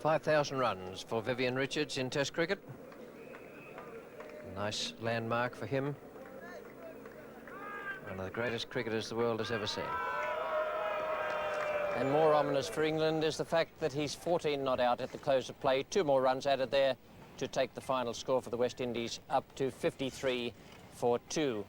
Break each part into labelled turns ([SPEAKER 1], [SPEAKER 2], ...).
[SPEAKER 1] 5,000 runs for Vivian Richards in Test cricket. Nice landmark for him. One of the greatest cricketers the world has ever seen. And more ominous for England is the fact that he's 14 not out at the close of play. 2 more runs added there to take the final score for the West Indies up to 53 for 2.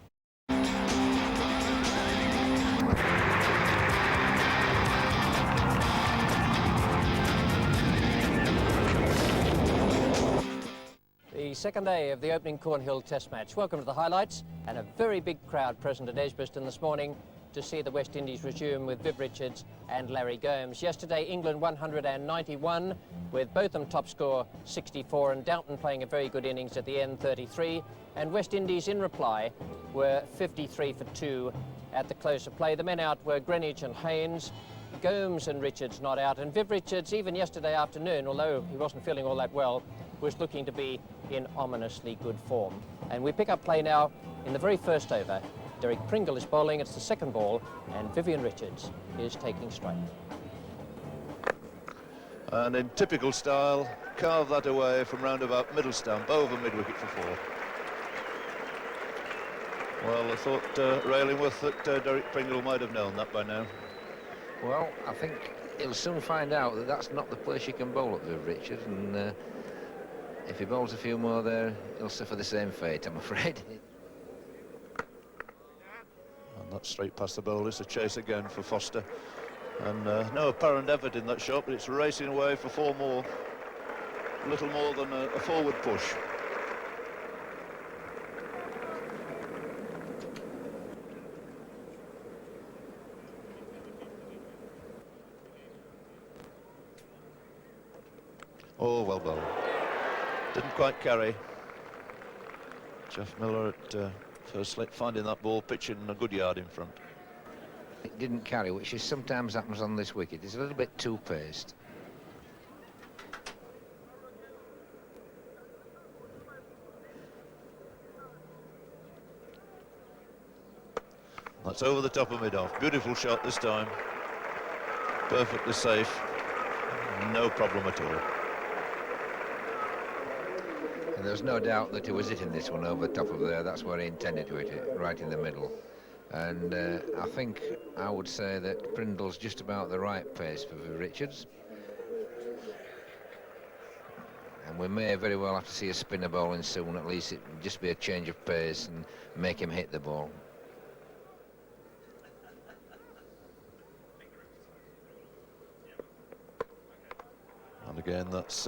[SPEAKER 1] The second day of the opening Cornhill Test match. Welcome to the highlights, and a very big crowd present at EDGBASTON this morning to see the West Indies resume with Viv Richards and Larry Gomes. Yesterday, England 191, with Botham top score 64 and Downton playing a very good innings at the end, 33. And West Indies in reply were 53 for 2 at the close of play. The men out were Greenwich and Haynes, Gomes and Richards not out, and Viv Richards, even yesterday afternoon, although he wasn't feeling all that well, was looking to be in ominously good form. And we pick up play now in the very first over. Derek Pringle is bowling, it's the second ball, and Vivian Richards is taking strike.
[SPEAKER 2] And in typical style, carve that away from round about middle stump, over mid-wicket for 4. Well, I thought Railingworth that Derek Pringle might have known that by now.
[SPEAKER 3] Well, I think he'll soon find out that that's not the place you can bowl at Viv Richards, and if he bowls a few more there, he'll suffer the same fate, I'm afraid.
[SPEAKER 2] And that's straight past the bowler. It's a chase again for Foster. And no apparent effort in that shot, but it's racing away for 4 more. A little more than a forward push. Oh, well bowled. Didn't quite carry. Jeff Miller at first slip finding that ball pitching a good yard in front.
[SPEAKER 3] It didn't carry, which is sometimes happens on this wicket. It's a little bit too paced.
[SPEAKER 2] That's over the top of mid-off. Beautiful shot this time. Perfectly safe. No problem at all.
[SPEAKER 3] And there's no doubt that he was hitting this one over the top of there. That's where he intended to hit it, right in the middle. And I think I would say that Prindle's just about the right pace for Richards. And we may very well have to see a spinner bowling soon. At least it would just be a change of pace and make him hit the ball.
[SPEAKER 2] And again, that's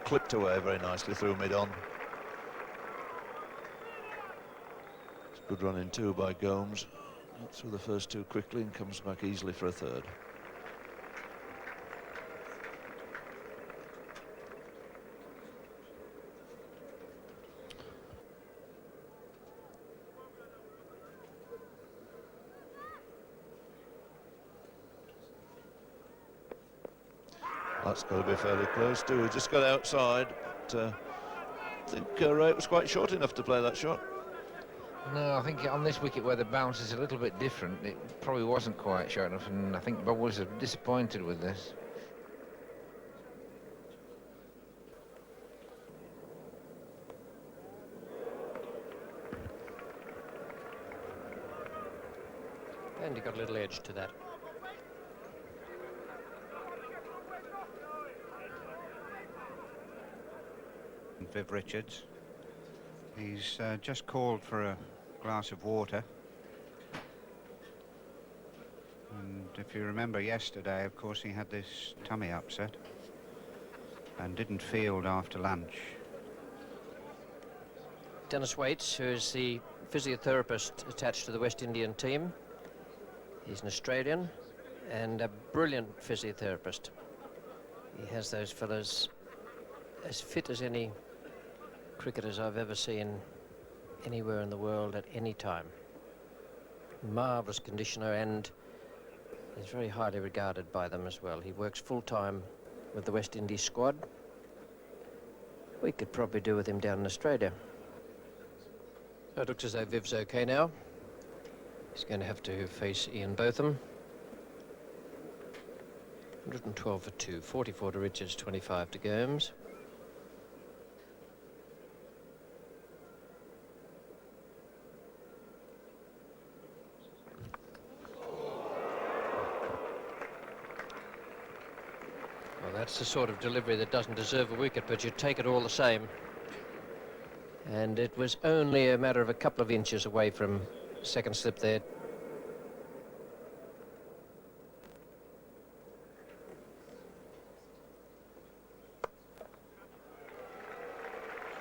[SPEAKER 2] clipped away very nicely through mid-on. It's a good run in 2 by Gomes. Got through the first 2 quickly and comes back easily for a 3rd. That's got to be fairly close too. He just got outside, but I think Wright was quite short enough to play that shot.
[SPEAKER 3] No, I think on this wicket where the bounce is a little bit different, it probably wasn't quite short enough, and I think Bob was disappointed with this.
[SPEAKER 1] And he got a little edge to that.
[SPEAKER 4] Viv Richards. He's just called for a glass of water. And if you remember yesterday, of course, he had this tummy upset and didn't field after lunch.
[SPEAKER 1] Dennis Waits, who is the physiotherapist attached to the West Indian team. He's an Australian and a brilliant physiotherapist. He has those fellas as fit as any cricketers I've ever seen anywhere in the world at any time. Marvellous conditioner, and he's very highly regarded by them as well. He works full-time with the West Indies squad. We could probably do with him down in Australia. So it looks as though Viv's okay now. He's going to have to face Ian Botham. 112 for 2, 44 to Richards, 25 to Gomes. Well, that's the sort of delivery that doesn't deserve a wicket, but you take it all the same. And it was only a matter of a couple of inches away from second slip there.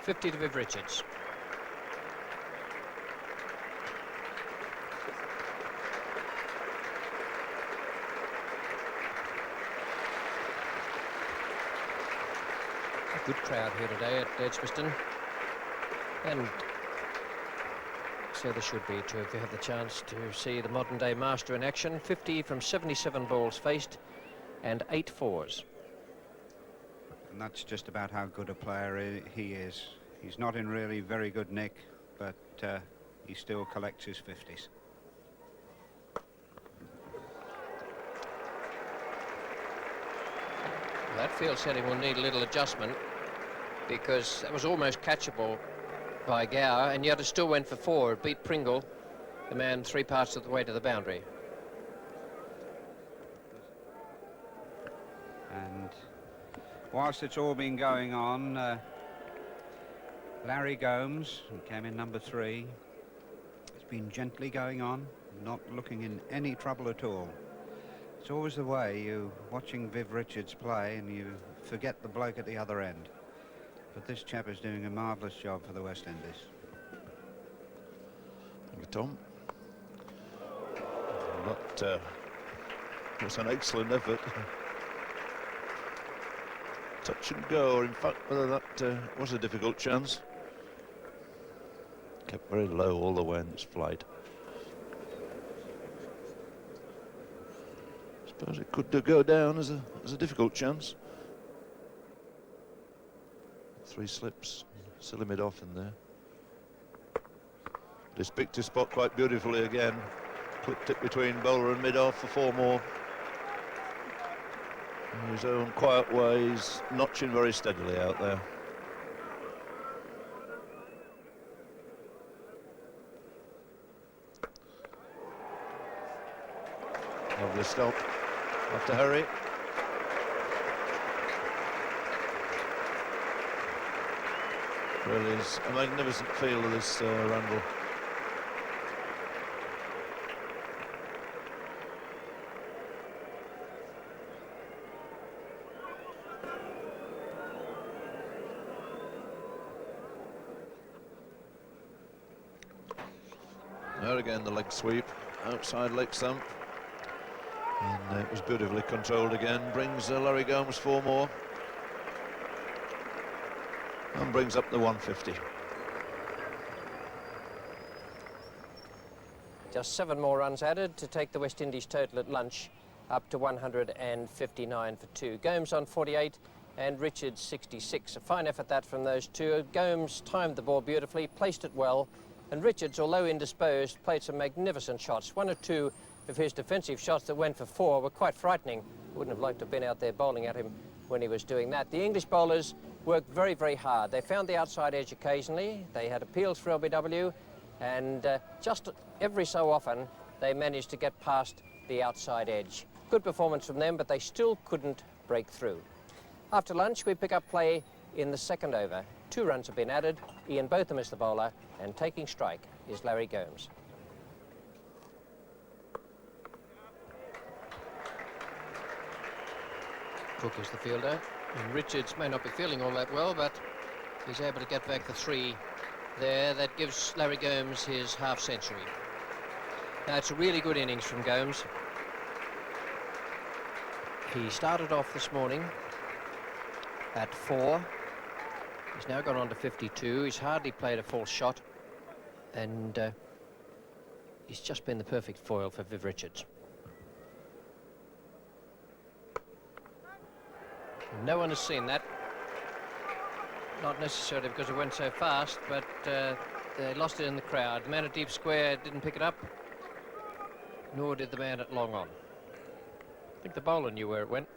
[SPEAKER 1] .50 to Viv Richards. A good crowd here today at Edgbaston. And so there should be too if you have the chance to see the modern day master in action. 50 from 77 balls faced and 8 fours.
[SPEAKER 4] And that's just about how good a player he is. He's not in really very good nick, but he still collects his 50s.
[SPEAKER 1] That field setting will need a little adjustment because that was almost catchable by Gower, and yet it still went for 4. It beat Pringle, the man 3 parts of the way to the boundary.
[SPEAKER 4] And whilst it's all been going on, Larry Gomes, who came in number 3, has been gently going on, not looking in any trouble at all. It's always the way, you watching Viv Richards play and you forget the bloke at the other end. But this chap is doing a marvellous job for the West Indies.
[SPEAKER 2] Thank you, Tom. That was an excellent effort. Touch and go, or in fact whether that was a difficult chance. Kept very low all the way in this flight. Suppose it could go down as a difficult chance. 3 slips, silly mid-off in there. He's picked his spot quite beautifully again. Clipped it between bowler and mid-off for 4 more. In his own quiet way, he's notching very steadily out there. Lovely stop. After Harry. Really is a magnificent feel of this Randall. There again the leg sweep, outside leg stump. And it was beautifully controlled again. Brings Larry Gomes 4 more. And brings up the 150.
[SPEAKER 1] Just 7 more runs added to take the West Indies total at lunch up to 159 for 2. Gomes on 48 and Richards 66. A fine effort that from those two. Gomes timed the ball beautifully, placed it well, and Richards, although indisposed, played some magnificent shots. 1 or 2 of his defensive shots that went for 4 were quite frightening. Wouldn't have liked to have been out there bowling at him when he was doing that. The English bowlers worked very, very hard. They found the outside edge occasionally. They had appeals for LBW, and just every so often they managed to get past the outside edge. Good performance from them, but they still couldn't break through. After lunch, we pick up play in the second over. 2 runs have been added. Ian Botham is the bowler, and taking strike is Larry Gomes. Cook is the fielder, and Richards may not be feeling all that well, but he's able to get back the 3 there. That gives Larry Gomes his half century. Now, it's a really good innings from Gomes. He started off this morning at 4. He's now gone on to 52. He's hardly played a false shot, and he's just been the perfect foil for Viv Richards. No one has seen that. Not necessarily because it went so fast, but they lost it in the crowd. The man at deep square didn't pick it up, nor did the man at long on. I think the bowler knew where it went.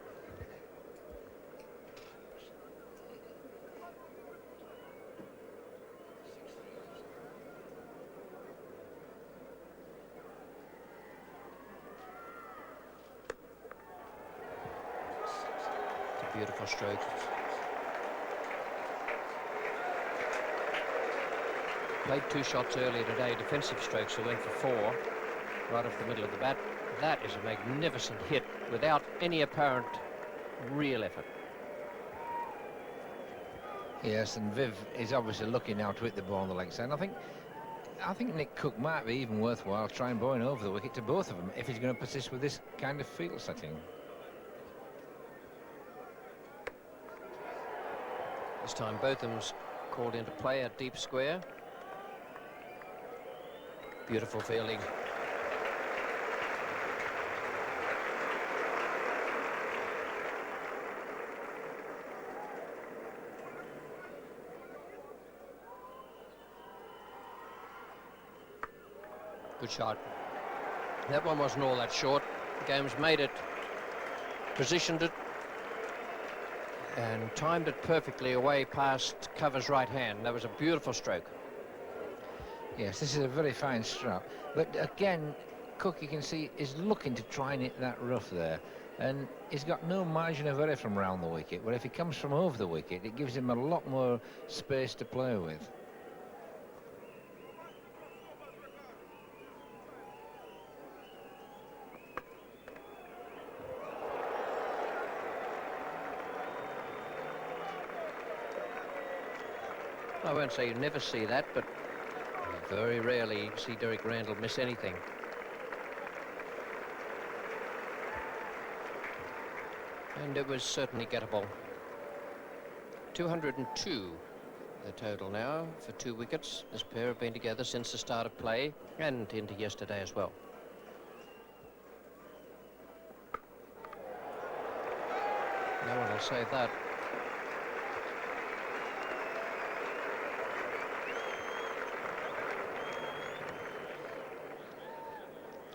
[SPEAKER 1] beautiful stroke. Played 2 shots earlier today, defensive strokes, so went for 4 right off the middle of the bat. That is a magnificent hit without any apparent real effort.
[SPEAKER 3] Yes, and Viv is obviously looking now to hit the ball on the leg side. I think Nick Cook might be even worthwhile trying bowling over the wicket to both of them if he's going to persist with this kind of field setting.
[SPEAKER 1] This time Botham's called into play at deep square. Beautiful fielding. Good shot. That one wasn't all that short. Gomes made it, positioned it, and timed it perfectly away past cover's right hand. That was a beautiful stroke.
[SPEAKER 3] Yes, this is a very fine stroke. But again, Cook, you can see, is looking to try and hit that rough there. And he's got no margin of error from round the wicket. But if he comes from over the wicket, it gives him a lot more space to play with.
[SPEAKER 1] I won't say you never see that, but very rarely see Derek Randall miss anything. And it was certainly gettable. 202 the total now for 2 wickets. This pair have been together since the start of play and into yesterday as well. No one will say that.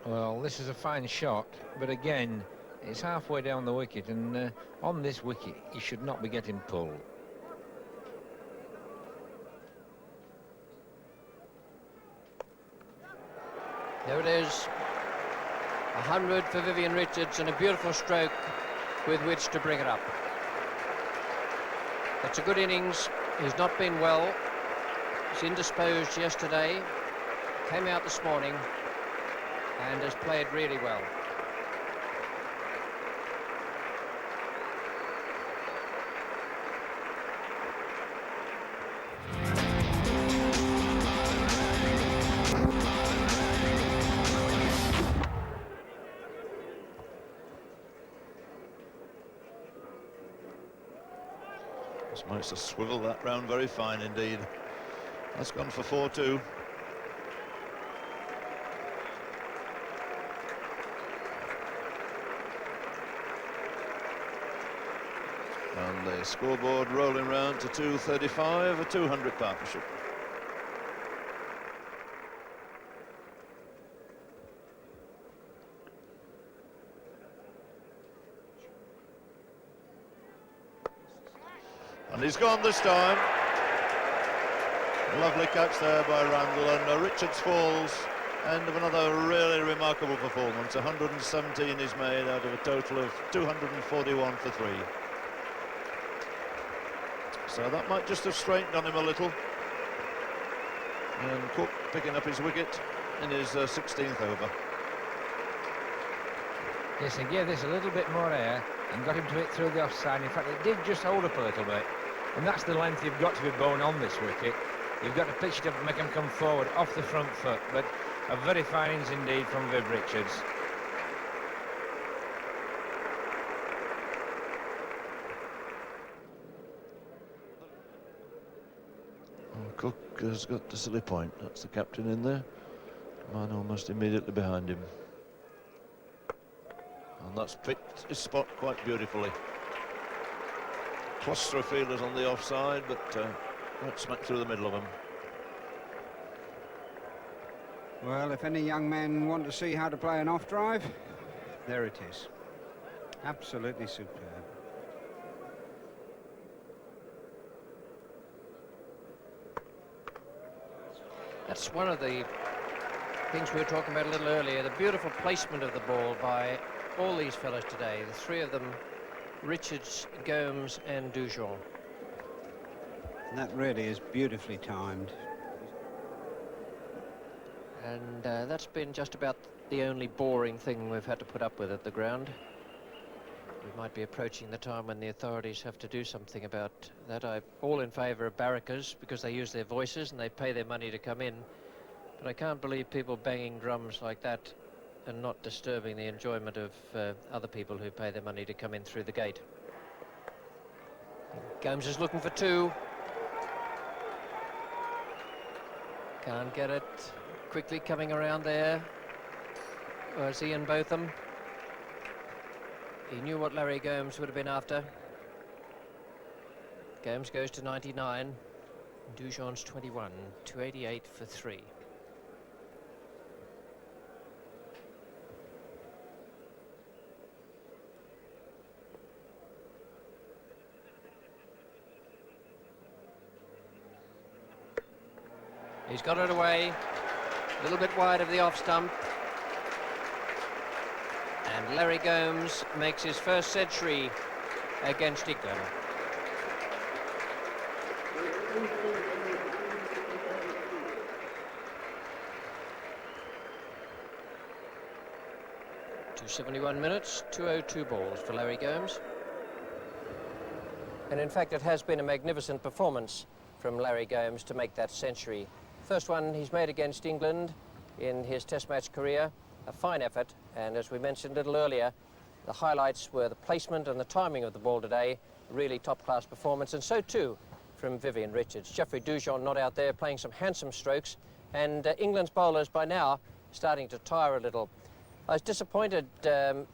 [SPEAKER 3] Well, this is a fine shot, but again, it's halfway down the wicket, and on this wicket, he should not be getting pulled.
[SPEAKER 1] There it is. 100 for Vivian Richards and a beautiful stroke with which to bring it up. It's a good innings. He's not been well. He's indisposed yesterday. Came out this morning and has played really well.
[SPEAKER 2] This managed to swivel that round very fine indeed. That's gone for 4-2. And the scoreboard rolling round to 235, a 200 partnership. And he's gone this time. Lovely catch there by Randall, and Richards falls. End of another really remarkable performance. 117 is made out of a total of 241 for 3. So that might just have straightened on him a little. And Cook picking up his wicket in his 16th over.
[SPEAKER 3] Yes, he gave this a little bit more air and got him to hit through the offside. In fact, it did just hold up a little bit. And that's the length you've got to be bowling on this wicket. You've got to pitch it up and make him come forward off the front foot. But a very fine innings indeed from Viv Richards.
[SPEAKER 2] Cook has got the silly point. That's the captain in there. Man almost immediately behind him. And that's picked his spot quite beautifully. Cluster of fielders on the offside, but right smack through the middle of them.
[SPEAKER 4] Well, if any young men want to see how to play an off drive, there it is. Absolutely superb.
[SPEAKER 1] That's one of the things we were talking about a little earlier, the beautiful placement of the ball by all these fellas today. The 3 of them Richards, Gomes and Dujon.
[SPEAKER 4] And that really is beautifully timed.
[SPEAKER 1] And that's been just about the only boring thing we've had to put up with at the ground. We might be approaching the time when the authorities have to do something about that. I'm all in favour of barrackers because they use their voices and they pay their money to come in. But I can't believe people banging drums like that and not disturbing the enjoyment of other people who pay their money to come in through the gate. Gomes is looking for two. Can't get it. Quickly coming around there. Was Ian Botham? He knew what Larry Gomes would have been after. Gomes goes to 99. Dujon's 21. 288 for 3. He's got it away. A little bit wide of the off stump. And Larry Gomes makes his first century against England. .271 minutes, 202 balls for Larry Gomes. And in fact, it has been a magnificent performance from Larry Gomes to make that century. First one he's made against England in his Test match career. A fine effort, and as we mentioned a little earlier, the highlights were the placement and the timing of the ball today. Really top-class performance, and so too from Vivian Richards. Geoffrey Dujon not out there playing some handsome strokes, and England's bowlers by now starting to tire a little. I was disappointed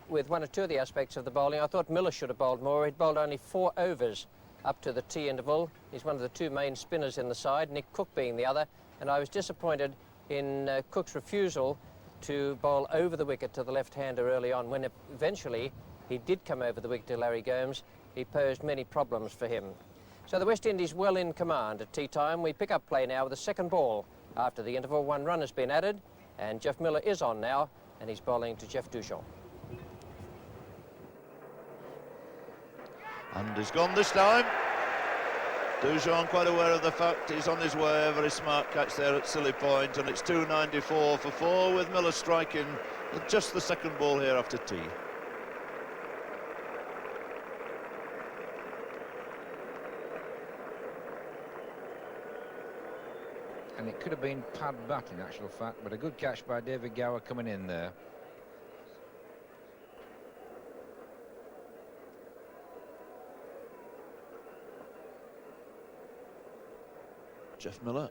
[SPEAKER 1] with one or two of the aspects of the bowling. I thought Miller should have bowled more. He'd bowled only 4 overs up to the tea interval. He's one of the 2 main spinners in the side, Nick Cook being the other, and I was disappointed in Cook's refusal to bowl over the wicket to the left-hander early on. When eventually he did come over the wicket to Larry Gomes, he posed many problems for him. So the West Indies well in command at tea time. We pick up play now with the second ball. After the interval, 1 run has been added, and Jeff Miller is on now, and he's bowling to Jeff Dujon.
[SPEAKER 2] And he's gone this time. Dujon quite aware of the fact he's on his way. Very smart catch there at Silly Point, and it's 294 for 4 with Miller striking just the second ball here after tea.
[SPEAKER 3] And it could have been pad bat in actual fact, but a good catch by David Gower coming in there.
[SPEAKER 2] Jeff Miller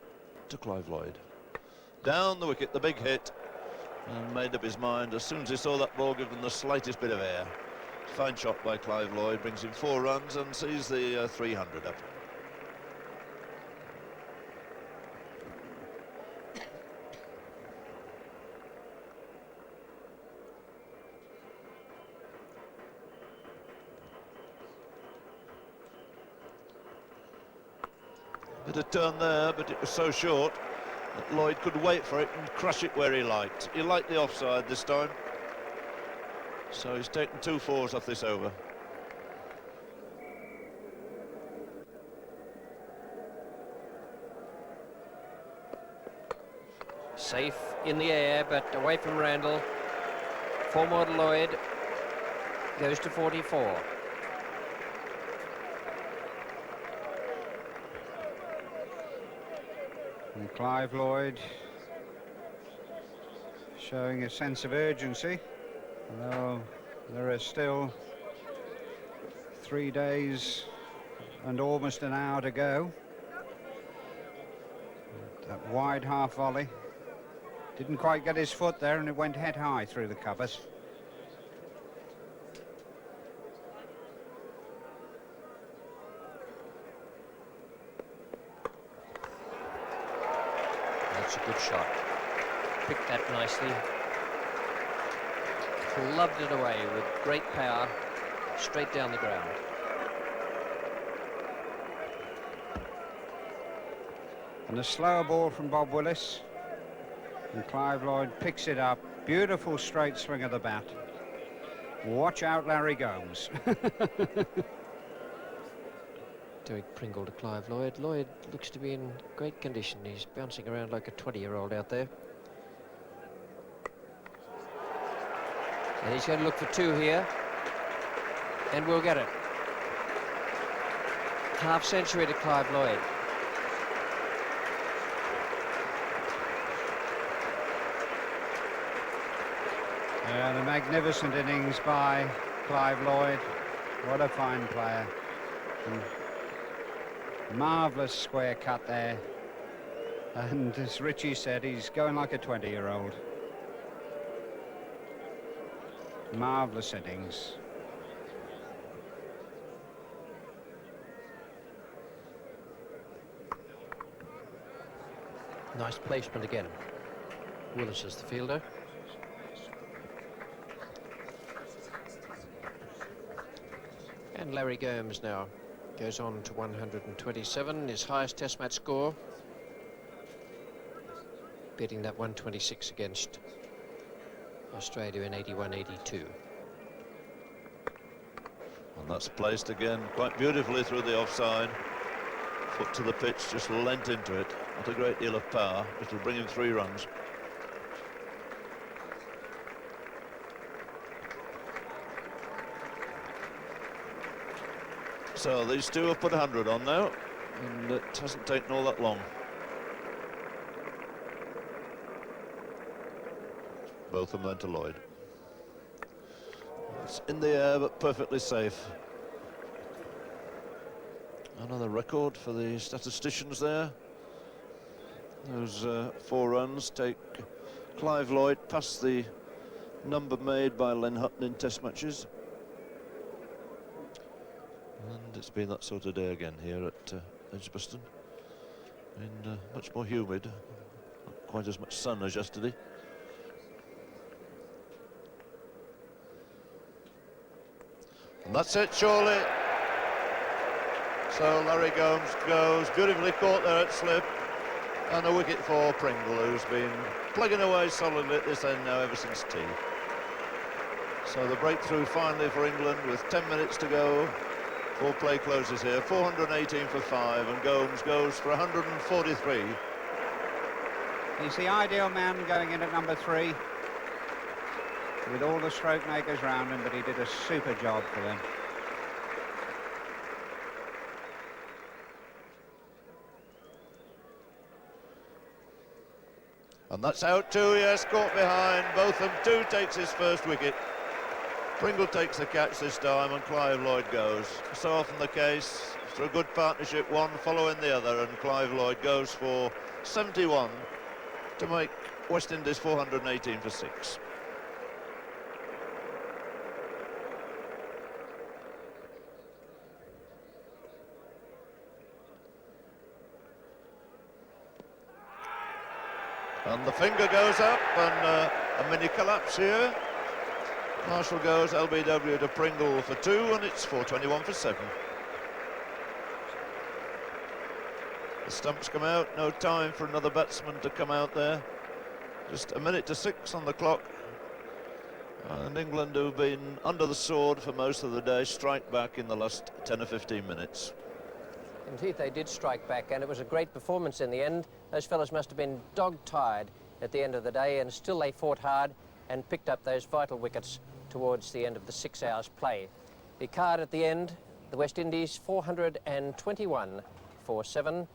[SPEAKER 2] to Clive Lloyd. Down the wicket, the big hit, and made up his mind as soon as he saw that ball given the slightest bit of air. Fine shot by Clive Lloyd, brings him 4 runs and sees the 300 up. Bit of turn there, but it was so short that Lloyd could wait for it and crush it where he liked. He liked the offside this time, so he's taken 2 fours off this over.
[SPEAKER 1] Safe in the air, but away from Randall. 4 more to Lloyd. Goes to 44.
[SPEAKER 4] And Clive Lloyd showing a sense of urgency, although there are still 3 days and almost an hour to go. That wide half volley didn't quite get his foot there, and it went head high through the covers.
[SPEAKER 1] That's a good shot. Picked that nicely. Clubbed it away with great power, straight down the ground.
[SPEAKER 4] And a slower ball from Bob Willis. And Clive Lloyd picks it up. Beautiful straight swing of the bat. Watch out, Larry Gomes.
[SPEAKER 1] Derek Pringle to Clive Lloyd. Lloyd looks to be in great condition. He's bouncing around like a 20-year-old out there. And he's going to look for 2 here. And we'll get it. Half century to Clive Lloyd.
[SPEAKER 4] And a magnificent innings by Clive Lloyd. What a fine player. Marvellous square cut there. And as Richie said, he's going like a 20-year-old. Marvellous innings.
[SPEAKER 1] Nice placement again. Willis is the fielder. And Larry Gomes now goes on to 127, his highest test match score, beating that 126 against Australia in 81-82.
[SPEAKER 2] And that's placed again quite beautifully through the offside. Foot to the pitch, just lent into it. Not a great deal of power. It'll bring him 3 runs. So these two have put 100 on now, and it hasn't taken all that long. Both of them went to Lloyd. It's in the air, but perfectly safe. Another record for the statisticians there. Those 4 runs take Clive Lloyd past the number made by Len Hutton in test matches. And it's been that sort of day again here at EDGBASTON. And much more humid, not quite as much sun as yesterday. And that's it, surely. So Larry Gomes goes, beautifully caught there at slip. And a wicket for Pringle, who's been plugging away solidly at this end now ever since tea. So the breakthrough finally for England with 10 minutes to go. 4 play closes here, 418 for 5, and Gomes goes for 143.
[SPEAKER 4] He's the ideal man going in at number 3, with all the stroke makers round him, but he did a super job for them.
[SPEAKER 2] And that's out too, yes, caught behind. Both of them, 2 takes his first wicket. Pringle takes the catch this time, and Clive Lloyd goes. So often the case, through a good partnership, one following the other, and Clive Lloyd goes for 71 to make West Indies 418 for 6. And the finger goes up, and a mini collapse here. Marshall goes LBW to Pringle for 2, and it's 421 for 7. The stumps come out, no time for another batsman to come out there. Just a minute to 6 on the clock. And England, who've been under the sword for most of the day, strike back in the last 10 or 15 minutes.
[SPEAKER 1] Indeed, they did strike back, and it was a great performance in the end. Those fellas must have been dog-tired at the end of the day, and still they fought hard and picked up those vital wickets towards the end of the 6 hours play. The card at the end, the West Indies 421 for 7.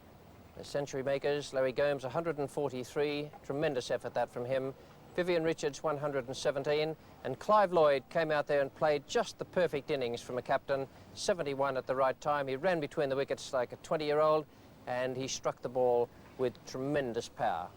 [SPEAKER 1] The century makers, Larry Gomes 143, tremendous effort that from him. Vivian Richards 117, and Clive Lloyd came out there and played just the perfect innings from a captain, 71 at the right time. He ran between the wickets like a 20-year-old, and he struck the ball with tremendous power.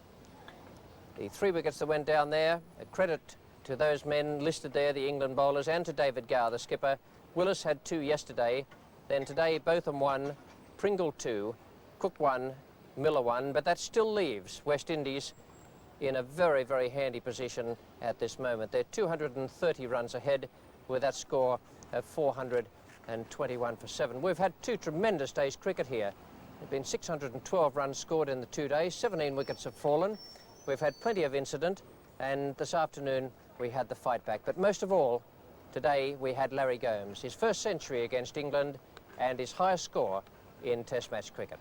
[SPEAKER 1] The 3 wickets that went down there, a credit to those men listed there, the England bowlers, and to David Gower, the skipper. Willis had 2 yesterday, then today both of them 1, Pringle 2, Cook 1, Miller 1, but that still leaves West Indies in a very, very handy position at this moment. They're 230 runs ahead with that score of 421 for 7. We've had 2 tremendous days cricket here. There have been 612 runs scored in the 2 days, 17 wickets have fallen. We've had plenty of incident, and this afternoon we had the fight back. But most of all, Today we had Larry Gomes, his first century against England and his highest score in Test match cricket.